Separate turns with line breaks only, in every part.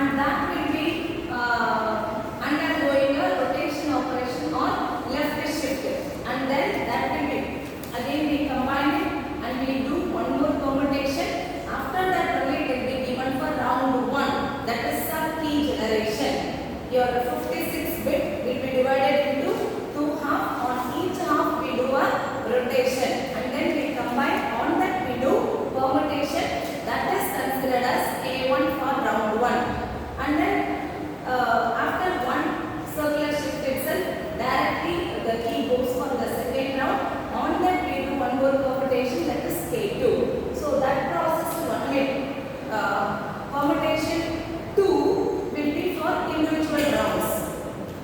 and that will be undergoing a rotation operation on left shift, and then that will be again we combine it and we do one more permutation. After that only it will be given for round 1, that is a key generation. Your 56 bit will be divided into 2 half. On each half we do a rotation and then we combine. On that we do permutation, that is considered as A1 for round 1. And then after one circular shift itself, directly the key goes for the second round. On that we do one more permutation, that is K2. So that process only permutation 2 will be for individual rounds,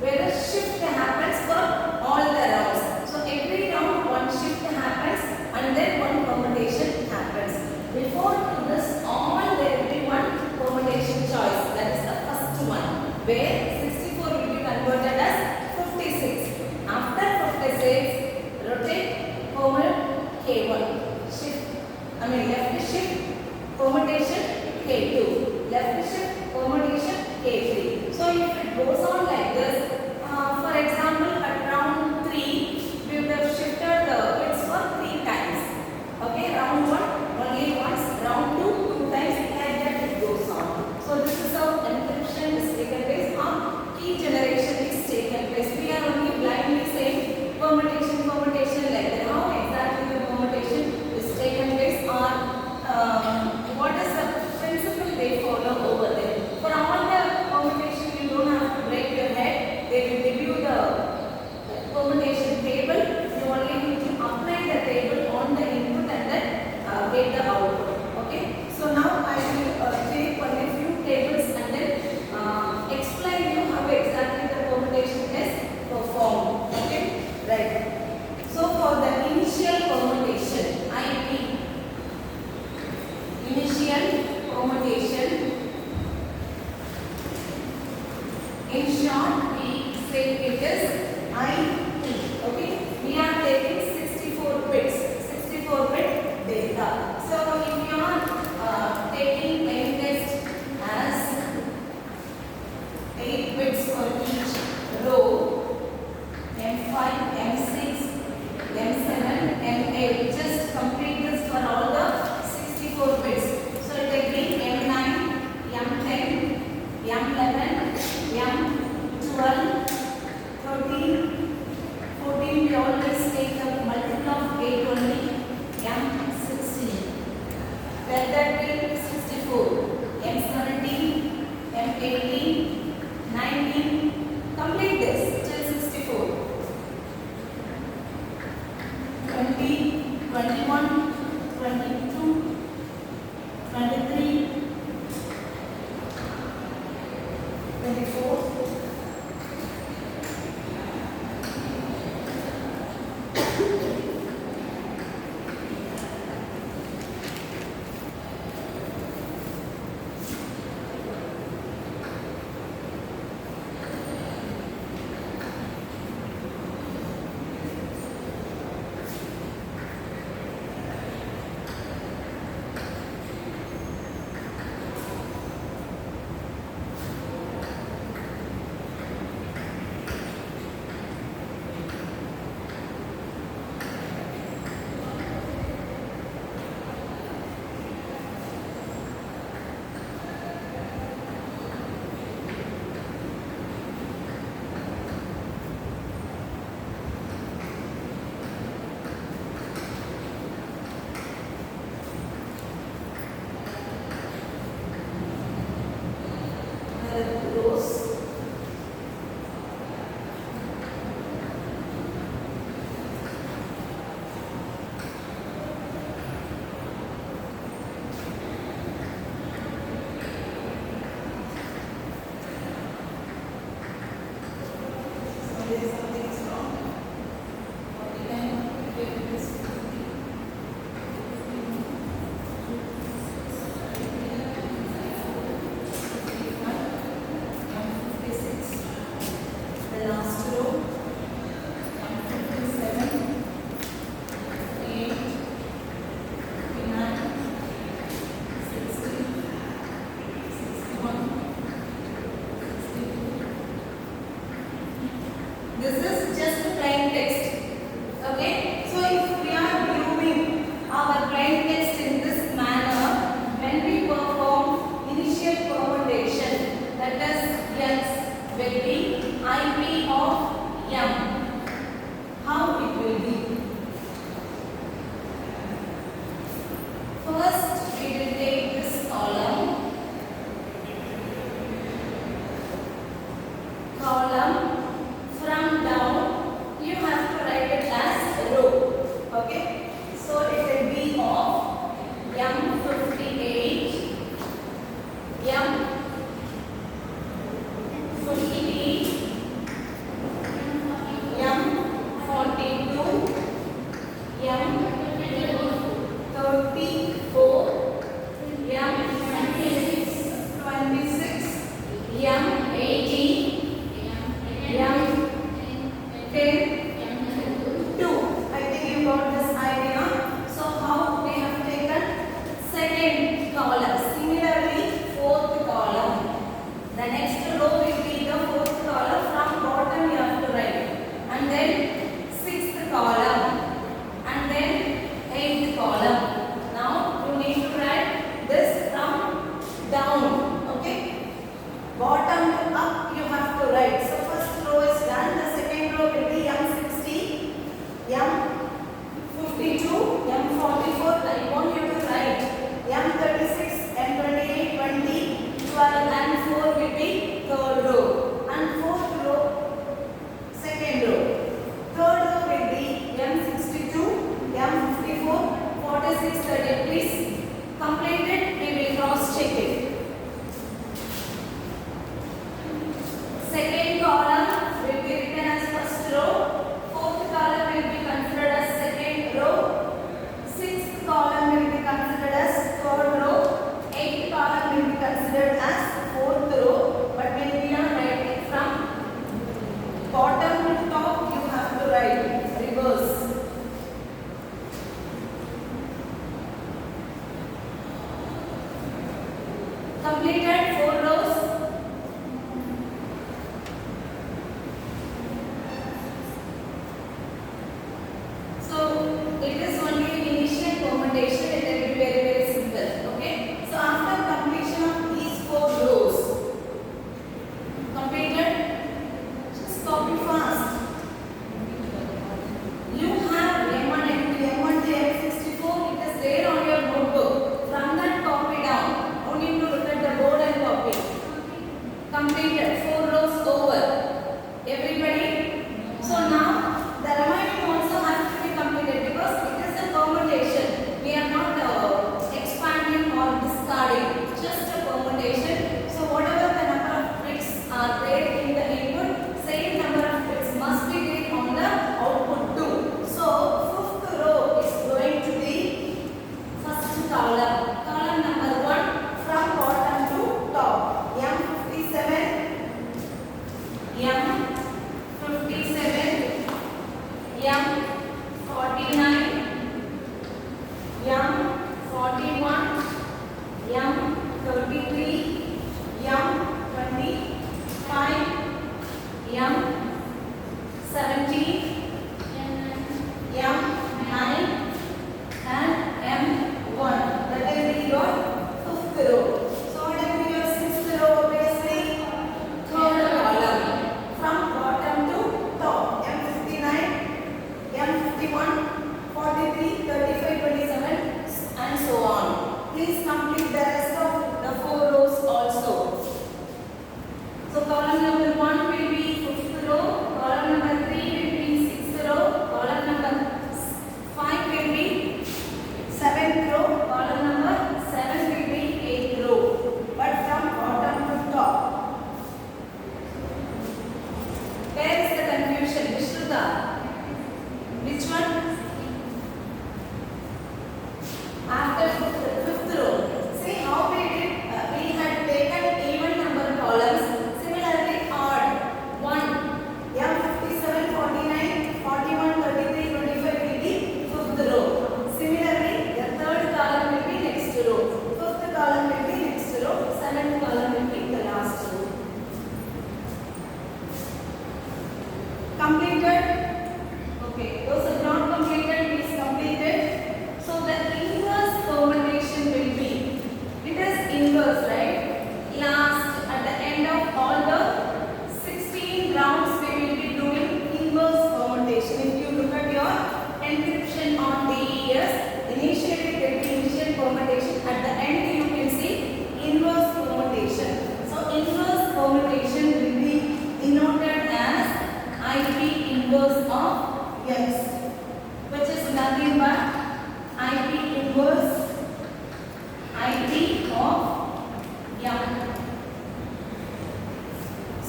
where the shift happens for all the rounds. So every round one shift happens and then one permutation happens. Before this all there will be one permutation choice, that is the first one, where 64 will be converted as 56. After 56, rotate, permute, K1, shift, left shift, permutation, K2, left shift, permutation, K3. So if it goes on like this, for example at round 3, we would have shifted the bits for 3 times. Okay, round 1 only once, round 2 2 times, like that it goes on. So this is how encryption is taken place or key generation is taken place. We are only blindly saying permutation like that. How exactly the permutation is taken place, or what is the principle they follow over there. For all the permutation you don't have to break your head. They will give you the permutation table. You only need to apply the table on the input and then get the output. Okay. So now I will take only few tables and then explain you how exactly the permutation is performed. Okay. Right. So for the initial permutation, IP, initial permutation. In short, we say it is IP. Okay, we are taking 64 bits, 64-bit data. So if you are taking a test as 8 bits for each row, M5, M6, M7, M8, just complete this for all the 64 bits. So it will be M9, M10, M11, M12, 13, 14, we always take the multiple of 8 only, M16. Let that be 64, M17, M18, 19, complete this till 64. 20, 21, 22, 23, 24, 61, 62, IP of M. How it will be? First, we will take this column. From down, you have to write it as row. Okay? So it will be of M58, M50, M42, M34, M26, M18, M10, 2. I think you got this idea. So how we have taken second column. Similarly, fourth column. The next row will be the fourth column. From bottom you have to write. And then sixth column. And then eighth column. Now you need to write this from down. Okay? Bottom to up you have to write. So first row is done. The second row will be M60, M52, M44. I want you to write M36, M28, 20, 12 and 4 will be third row. And fourth row, second row. Third row will be M62, M54, 46, 30. Please complete it. We will cross check it. Second column will be written as first row. Fourth column will be considered as second row. Sixth column will be considered as third row. Eighth column will be considered as fourth row. But when we are writing from bottom to top, you have to write reverse. Completed 4 rows. It is only initial permutation. It will be very, very simple. Okay. So after completion of these 4 rows, completed. Just copy fast. You have M1, M2, M1 to M64. It is there on your notebook. From that, copy down. Only to look at the board and copy. Completed. 4 rows over. Everybody. So now the remaining also has to be completed because it is a permutation. We are not expanding or discarding, just a permutation. So whatever the number of bits are there in the input, same number of bits must be there on the output too. So fifth row is going to be first column. Column number 1 from bottom to top. M57,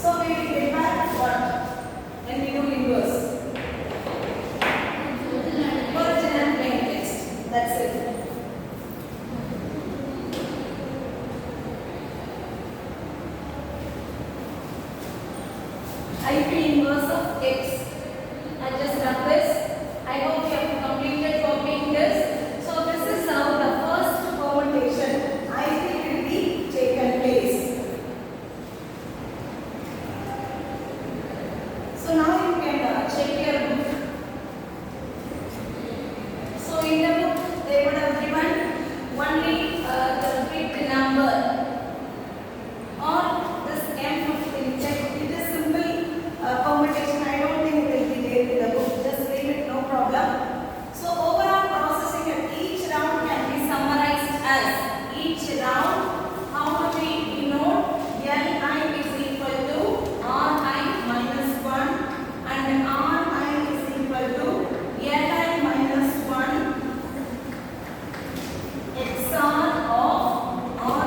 So we will get back what? When we do inverse. Origin and plain text. That's it. IP inverse of x. I just done this. I hope you have completed copying this. So this is how the first permutation IP will be taken place. So now you can check your book. So in the book they would have given only the big number or this M15. Check it is simple permutation. I don't think it will be there in the book. Just leave it, no problem. So overall processing at each round can be summarized as each round. How do we denote? Li is equal to Ri minus 1 and Ri is equal to Li minus 1 XR of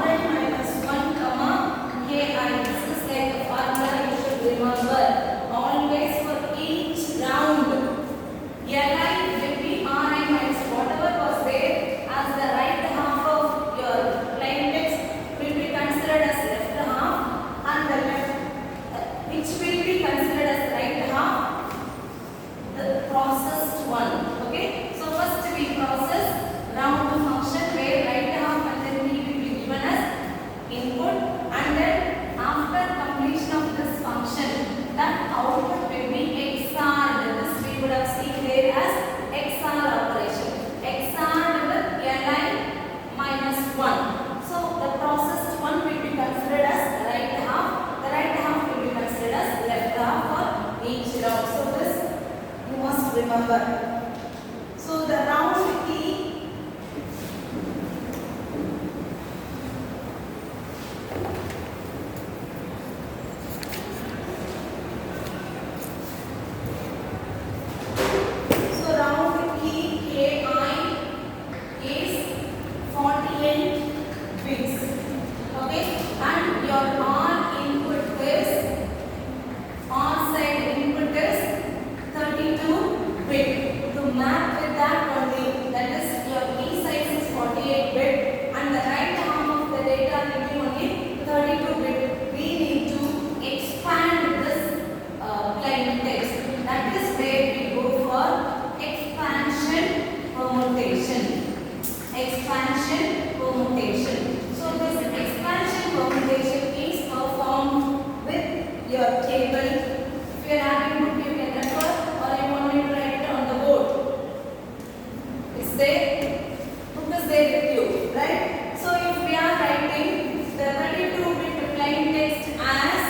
Ri minus 1 comma Ki. This is like a formula you should remember. Always for each round, Li will be Ri minus whatever was there as the right half of your plain text will be considered as left half, and the left which will be considered as right half, the processed one. Okay, so first we process round function where right half and then b will be given as input, and then after completion of this function, that output will be XORed. This we would have seen there as XOR operation. XORed with Li minus 1. So the processed one will be considered as right half. The right half will be considered as left half for each round. So this you must remember. So the round key is 48 bits. Okay, and your R input is R side input is 32 bit. To map with that only, that is your key size is 48 bit and the right half of the data will be only 32 bit. We need to expand this plain text. That is where we go for expansion permutation. Expansion permutation. So this expansion permutation is performed with your table. If you are having book, you can refer, or you want me to write it on the board. Is there? Book is there with you, right? So if we are writing the 32-bit plain text as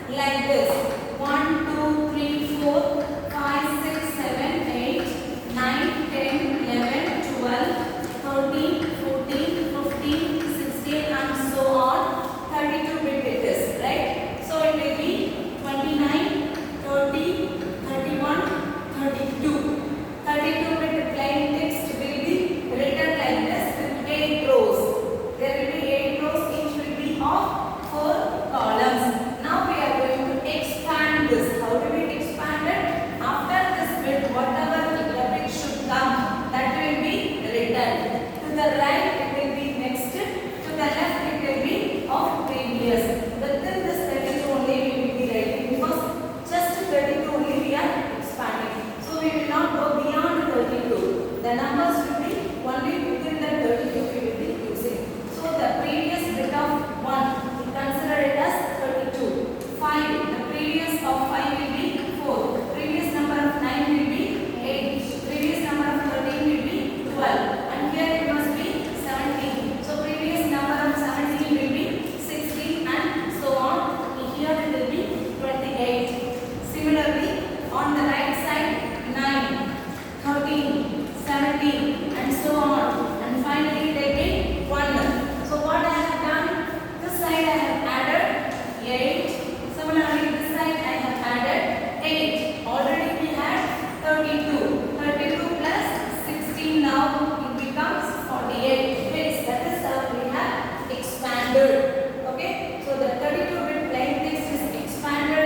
like this: 1, 2, 3, 4, 5, 6, 7, 8, 9, 10, 11, 12, 13, 14, 15, 16 and so on. 32-bit it is, right? So it will be 29, 30, 31, 32. 32-bit plain text will be written like this with 8 rows. There will be 8 rows, each will be of 4 columns. Now we are going to expand this. How do we expand it? After this bit, whatever the bit should come, that will be written. To the right it will be next, to the left it will be of previous. Within this 32 only we will be writing, because just 32 only we are expanding. So we will not go beyond 32. The numbers will be only within the 32 we will be using. So the previous bit of 1, we consider it as 32. 5, the previous of 5 will be 4. Previous number of 9 will be 8. Previous number of 13 will be 12. And here it must be 17. So previous number of 17 will be 16 and so on. Here it will be 28. Similarly, on the right side, 9, 13, 17 and so on. And finally they will be 1. So what I have done, this side I have added 8. Similarly, this side I have added 8. Already we had 32. 32 plus 16 now it becomes 48 bits. That is how we have expanded. Okay. So the 32-bit plain text is expanded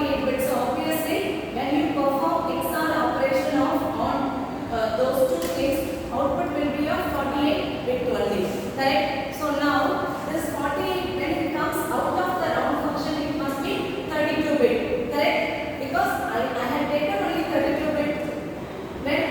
48 bits. So obviously, when you perform XOR operation of on those two things, output will be of 48 bit only. Correct? So now this 48, when it comes out of the round function, it must be 32 bit. Correct? Because I had taken only 32 bit. When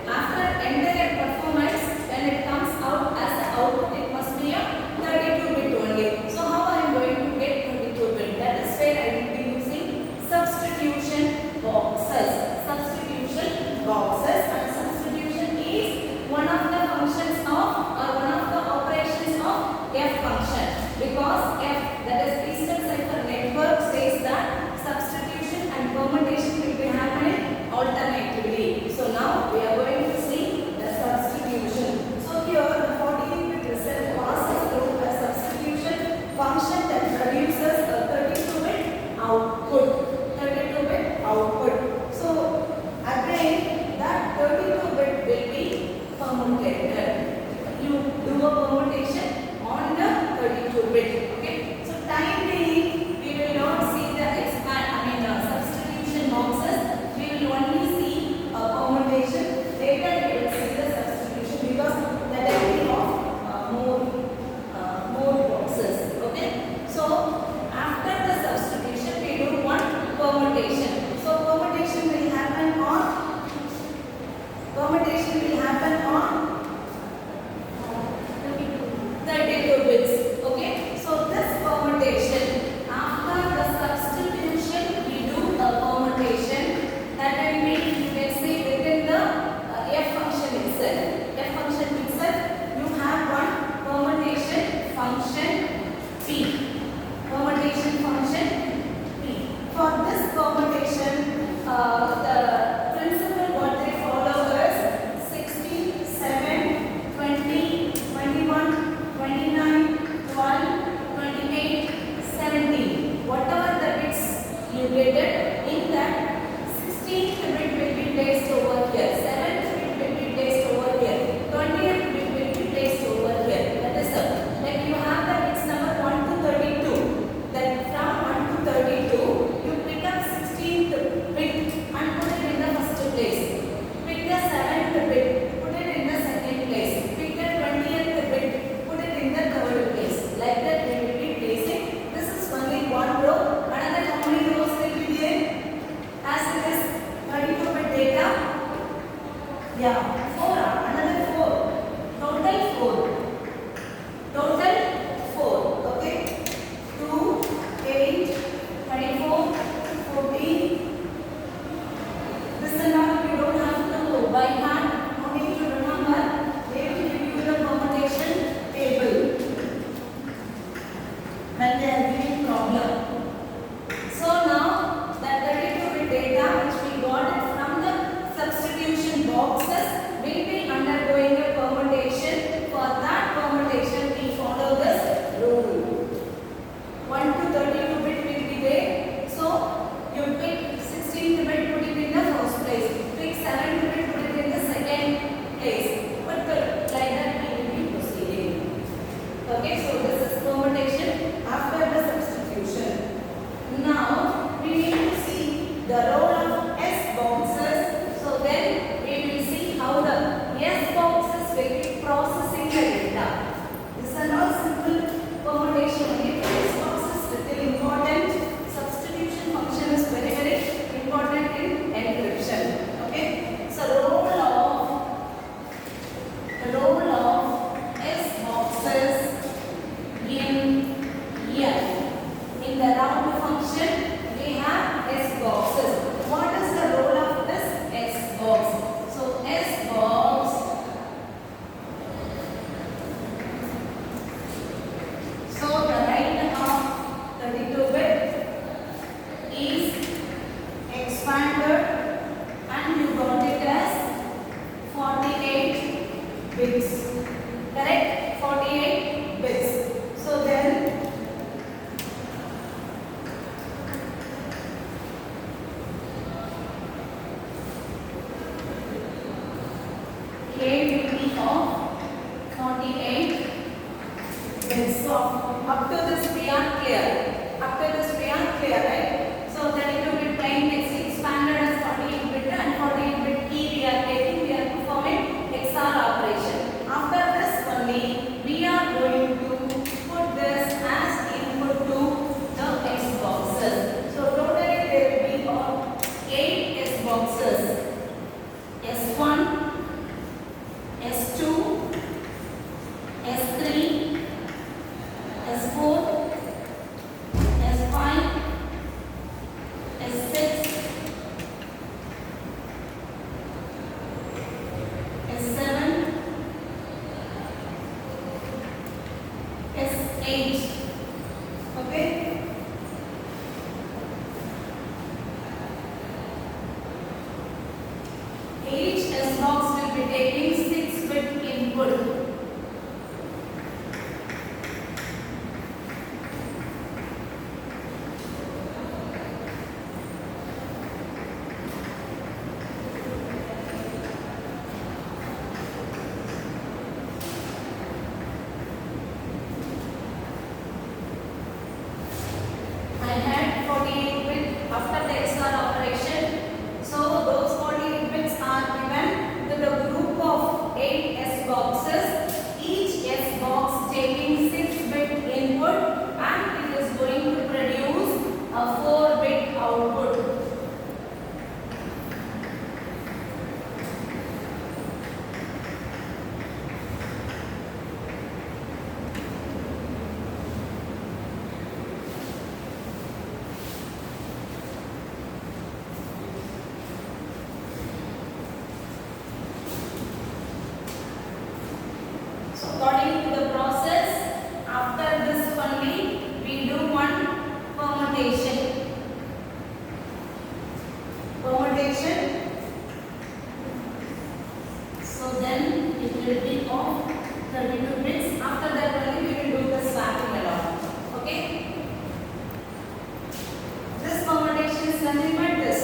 after entire performance, when it comes out as the output, it must be a 32 bit only. So how I am going to get 32 bit? That is where I will be using substitution boxes. Substitution boxes, and substitution is one of the functions of, or one of the operations of F function. Because F, that is Eastern Cipher Network, says that substitution and permutation will be happening alternatively. So now we are going to see the substitution. So here the 48-bit result passes through a substitution function that produces a 32-bit output. 32-bit output. So again that 32-bit will be permutated. You do a permutation on the 32-bit. Okay. So time being, we will not see the substitution boxes. We will only see a permutation. Later we will see the substitution, because that will be of more boxes. Okay. So after the substitution, we do one permutation. So permutation will happen on 32 bits. Okay. So this permutation, after the substitution, we do a permutation. That will mean, you can see within the F function itself. F function itself, you have one permutation function P. Permutation function P. For this permutation, the principle what they follow is 16, 7, 20, 21, 29, 12, 28, 17. Whatever the bits you get it, in that 16th bit will be placed over here, 7th bit will be placed over here, 20th bit will be placed over here. That is like you have the bits number 1 to 32. Then from 1 to 32, you pick up 16th bit and put it in the first place. Pick the 7th bit, put it in the second place. Pick the 20th bit, put it in the third place. Like that we will be placing. This is only one row. Another how many rows will be there? As it is 32-bit data. Yeah, 4. Another 4. Total 4. Total 4. Okay. 2, 8, 24, 14. This and all you don't have to by hand. No need to remember. They will give you the permutation table when they are giving problem. So now the 32-bit data which we got it from the substitution boxes will be undergoing a permutation. For that permutation, we follow this rule. 1 to 32 bit will be there. So you pick 16th bit, put it in the first place. Pick 7th bit, put it in the second place. But like that we will be proceeding. Okay, so this is permutation after the substitution. Now we need to see the role of S boxes. So then we will see how the S boxes will be processing the data. This is not simple permutation. S box is little important. Substitution function is very, very important in encryption. Okay. So the role of S boxes in the round function, we have S boxes. What is the role of this S box? So S box, so the right of 32-bit is expanded and you got it as 48 bits. Correct? 48 bits. So then K will be of 48 bits. So up to this we are clear. Up to this we are clear, right? So 32 bits S box will be taking 6 bit input. I had 48 bit after the XOR operation. So those 48 bits are given to the group of 8 S boxes. Each S box taking 6 bit input and it is going to produce a 4 bit output. So according to the process, after this only we do one permutation. Permutation. So then it will be of 32 bits. After that only we will do the swapping along. Okay. This permutation is nothing but this.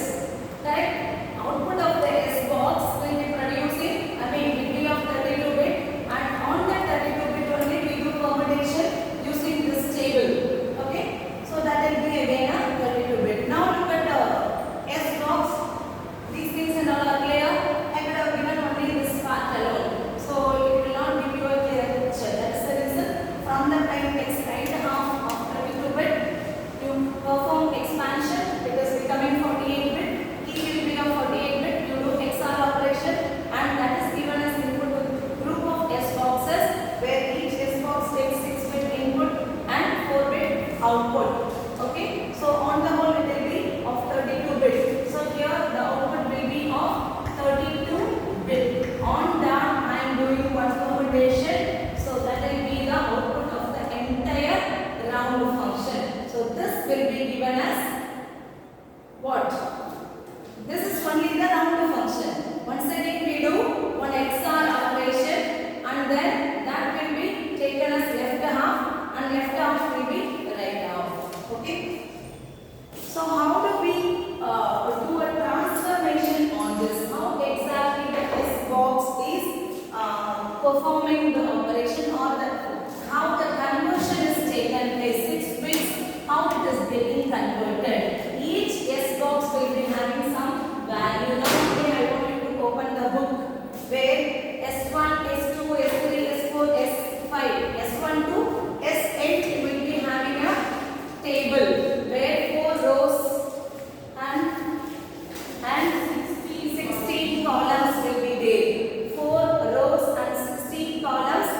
Correct? Output of the S box will be producing, will be of 32 bit. And on that 32 bit only we do permutation using this table. Okay, so that will be again a 32 bit. Now look at the S box. These things and all are clear. I could have given only this part alone, so it will not give you a clear picture. That's the reason. From the time x right half of 32 bit, you perform expansion. It is becoming 48 bit. Key will become 48 bit. You do XOR operation, and that is given as input to group of S boxes, where each S box takes 6 bit input and 4 bit output. Okay, so on the whole it will be of 32 bit. So here the output will be of 32 bit. On that I am doing one permutation, so that will be the output of the entire round function. So this will be given as what? This is only the round function. Once again we do one XOR operation, and then that will be taken as left half and left half will be right half. Okay. So how do we do a transformation on this? How exactly the S box is performing the operation, or how the conversion is taken place? 6 bits, how it is getting converted. Each S box will be having some value. Now today I want you to open the book where S1, S2, S3, S4, S5, S1 to S8 will be having a table where 4 rows and 16 columns will be there. 4 rows and 16 columns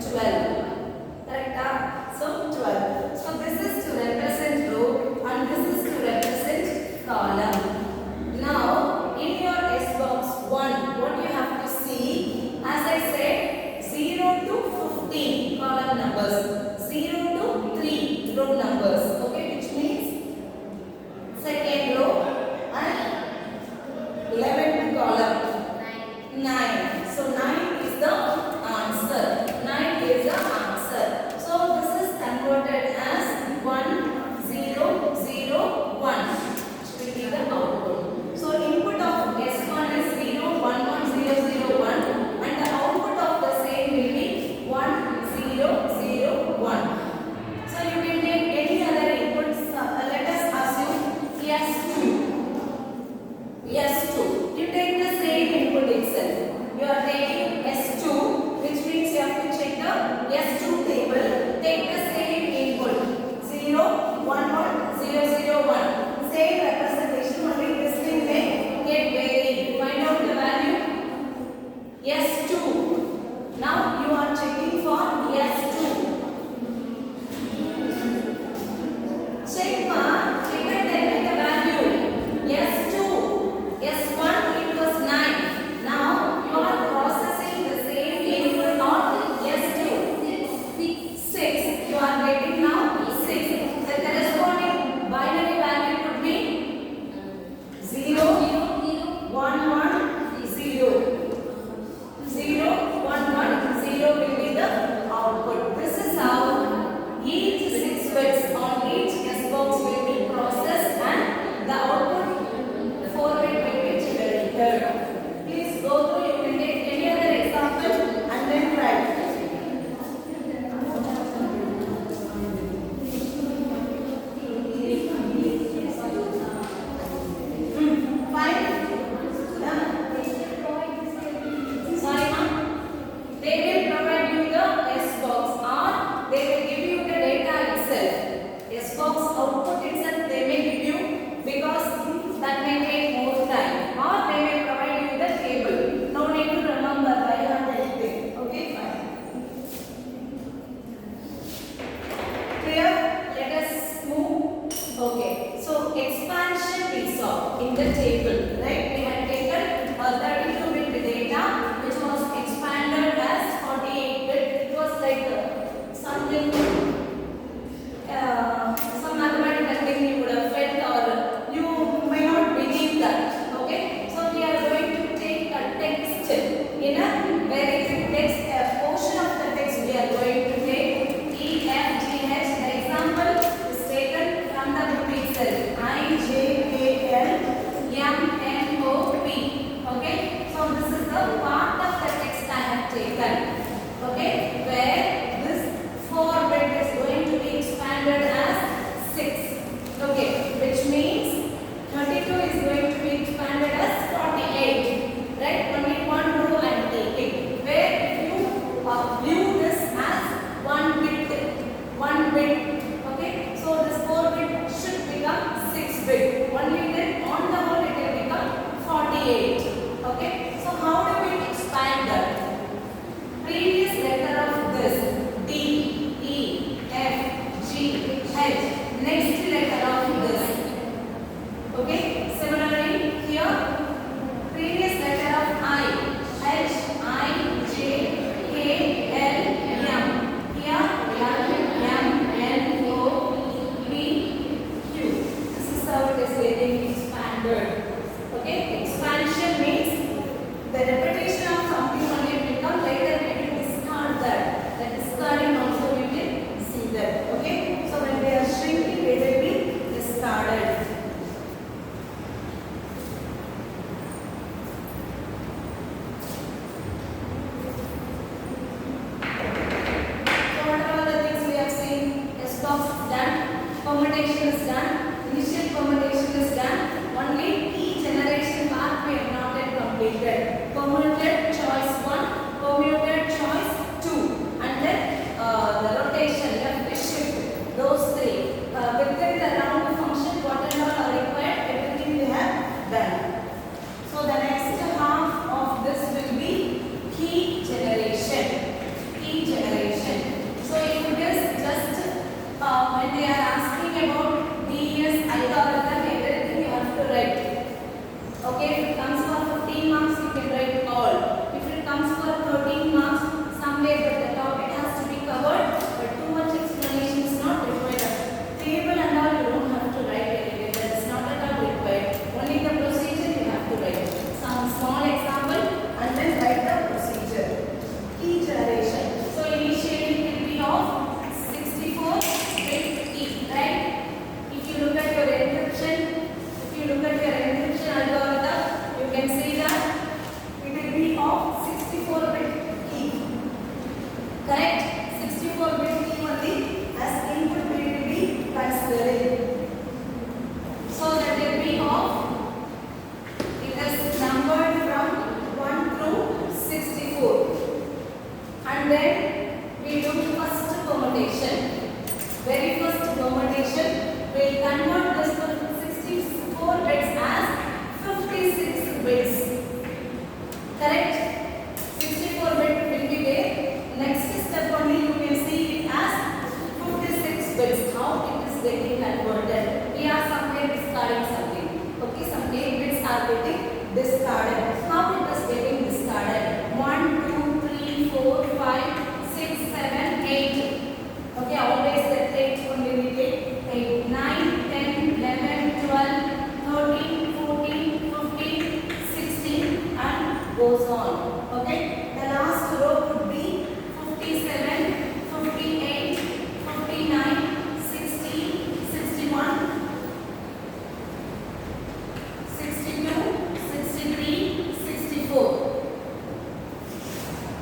12. Correct? So 12. So this is to represent row and this is to represent column. Now in your S box 1, what you have to see, as I said, 0 to 15 column numbers, 0 to 3 row numbers. Okay, which means second row and 11th column 9. So 9 is the answer. 9 is the answer. So this is converted as 1 0 0 1, which will be the output. So input of S1 is 0 1 1 0 0 1 and the output of the same will be 1 0 0 1. So you can take any other inputs. Let us assume S2. S2. You take the same input itself. You are taking S2, which means you have to check the S2 table. Take the same input 0 1 1 0 0 1. Same representation, only this thing may get varied. Find out the value S2. Now you are checking for S2. Check ma, check and tell me the value. S2, S1 it was 9. Now you are processing the same input on S2. 6. You are getting now 6. The corresponding binary value could be 0 1 1 0. 0 1 1 0 will be the output. This is how each 6 bits on each S box will be processed and the output 4 bit will be generated. Please go through. You can take any other example and then try. Fine. Sorry, ma'am. They will provide you the S box or they will give you the data itself. S box output itself they may give you because that may take more time, or they may provide you the table. No need to remember by heart anything. Okay, fine. Clear? Let us move. Okay. So expansion we saw in the table, right? We had taken a 32-bit data which was expanded as 48-bit. It was like something, some mathematical thing you would have felt or you may not believe that. Okay? So we are going to take a text in a very big text, a portion of the text we are going to take E, F, G, H. The example is taken from the book itself. I, J, K, L, M, N, O, P. Okay? So this is the part of the text I have taken. Okay? Where this 4 bit is going to be expanded as 6. Okay? Which means 32 is going to be expanded as 48. Right? Only one row I am taking. Where if you view this as 1 bit. Okay? So this 4 bit should become 6 bit. Only then on the whole it will become 48. Okay? So how do we expand that? Previous letter of this D, E, F, G, H. Next letter of this. Okay? Similarly here previous letter of I, H, I, J, K, L, M. Here L, M, N, O, P, Q. This is how it is getting expanded. Okay? Expansion means the repetition of something only will come later we will discard that. The discarding also we will see that. Okay? So when they are shrinking they will be discarded. So what are all the things we have seen? S box is done, permutation is done, initial permutation is done, only key generation part we have not yet completed. Permuted choice 1, permuted choice 2, and then the rotation, left shift, those 3. Within the round function, what and all are required, everything we have done. So the next half of this will be key generation. Key generation. about DES algorithm, everything you have to write. Okay, if it comes for 15 marks, you can write all. If it comes for 13 marks, somewhere that the topic has to be covered, but too much explanation is not required. Table and all you don't have to write anyway. That is not at all required. Only the procedure you have to write. Some small example and then write the procedure. Key generation. So initially it will be of 64-bit key, right? If you look at your encryption, algorithm, you can see that it will be of 64-bit key. Correct? 64-bit key only as input we will be considering. So that will be of, it is numbered from 1 through 64. And then we do first permutation. Very first permutation, we will convert this to 64 bits as 56 bits. Correct? 64 bit will be there. Next step only you can see it as 56 bits. How it is getting converted? We are somewhere discarding something. Okay, some 8 bits are getting discarded. How it is getting discarded? 1, 2, 3, 4, 5, 6, 7, 8. Okay, always that 8 only we take. 8, 9, 10, 11, 12, 13, 14, 15, 16 and goes on. Okay, the last row would be 57, 58, 59, 60, 61, 62, 63, 64.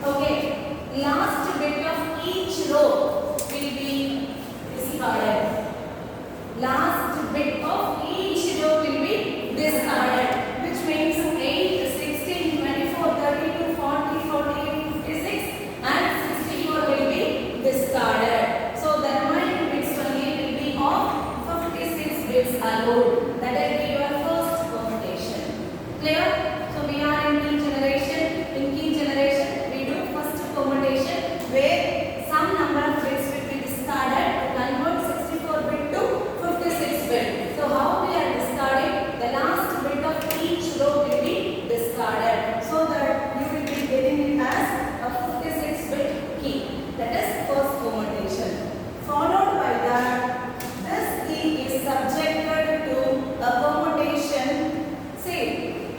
Okay, last bit of each row will be discarded. Last bit of each row will be discarded, which means 8, 16, 24, 32, 40, 48, 56 and 64 will be discarded. So the remaining bits only will be of 56 bits allowed. That will be your first permutation. Clear? So we are in key generation. In key generation, we do first permutation where some number of bits will be discarded to convert 64 bit to 56 bit. So how we are discarding? The last bit of each row will be discarded, so that you will be getting it as a 56 bit key. That is first permutation. Followed by that, this key is subjected to a permutation. See,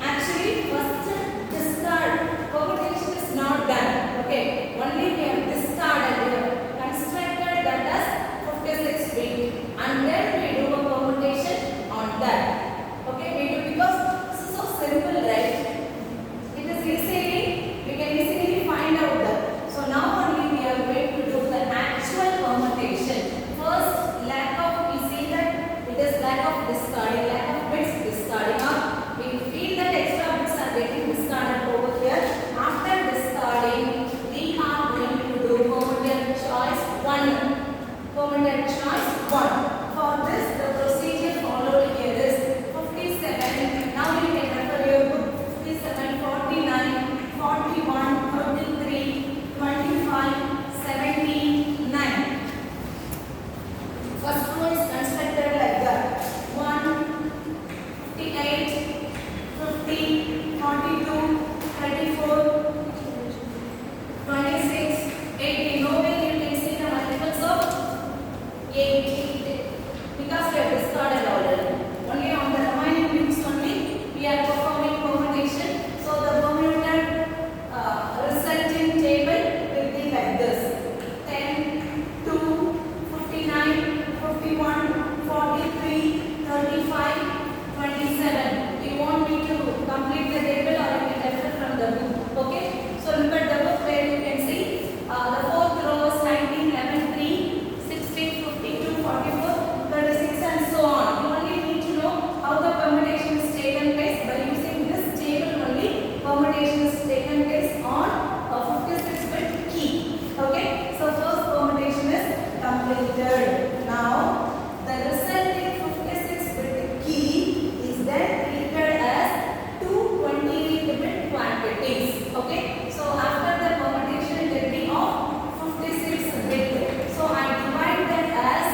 actually first discard permutation is not done. Okay, only we have discarded, we have constructed that as 56 bit, and then we do a permutation on that. Okay, we do because this is so simple, right? It is we can easily find out that. So now only we are going to do the actual permutation. First, lack of, we see that it is lack of discarding, lack of bits discarding. We feel that extra bits are getting discarded over here. After discarding, we are going to do permuted choice 1. Permuted choice 1. For this, the procedure followed here is 57. Now you can refer your book. 57, 49, 41, 33, 25, 17, 9. First row is constructed like that. 1, 58, 50, 42, 34, 26, 18. No way you can see the multiples of 8 because we have discarded already. Only on the remaining bits only we are performing permutation. So the permuted resulting table will be like this: 10, 2, 59, 51, 43, 35, 27. You want me to complete the table or you can refer from the book. Okay? So look at the book where you can see the fourth row is 19, 11, 3, 16, 52, 44, 36 and so on. You only need to know how the permutation is taken place by using this table only. Permutation is taken place on a 56-bit key. Okay? So first permutation is completed. Now the resulting 56-bit key is then treated as two 28-bit quantities. Okay? So after the permutation it will be of 56 bit. So I divide that as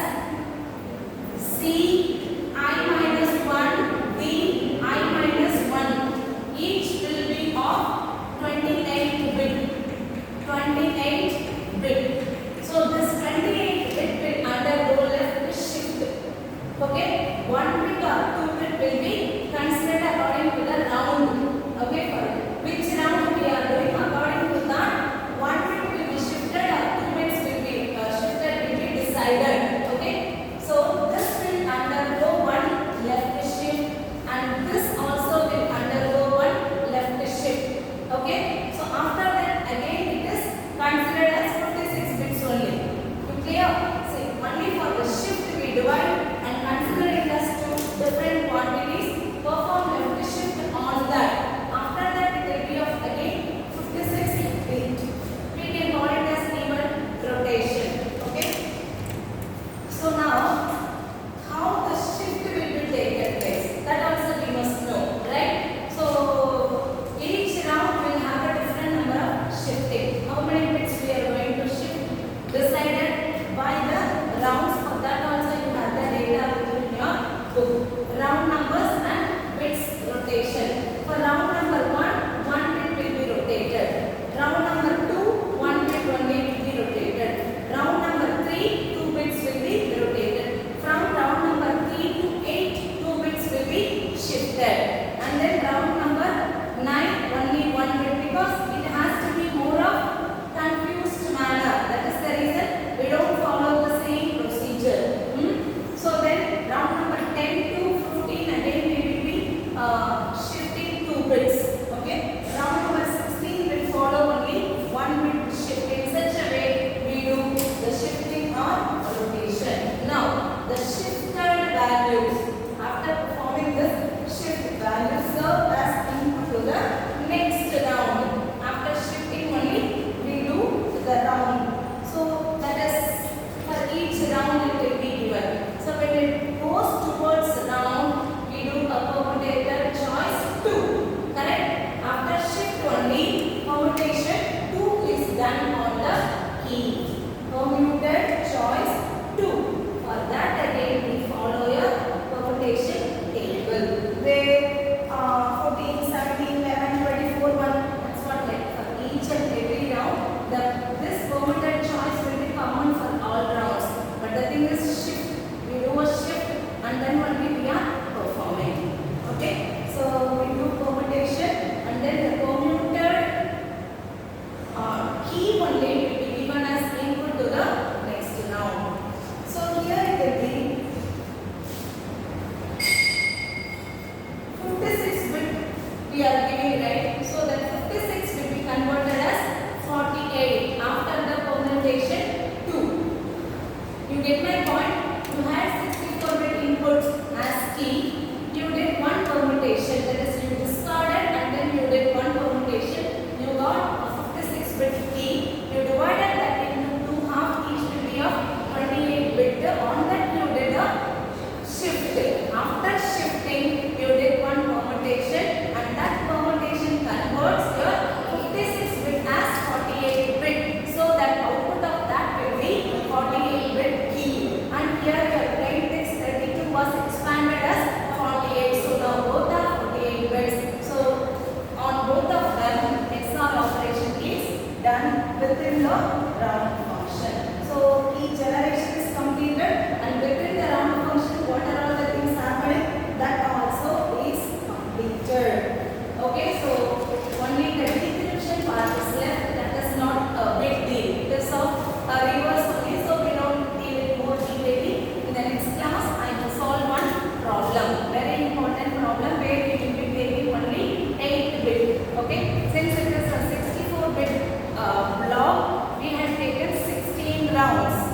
rounds.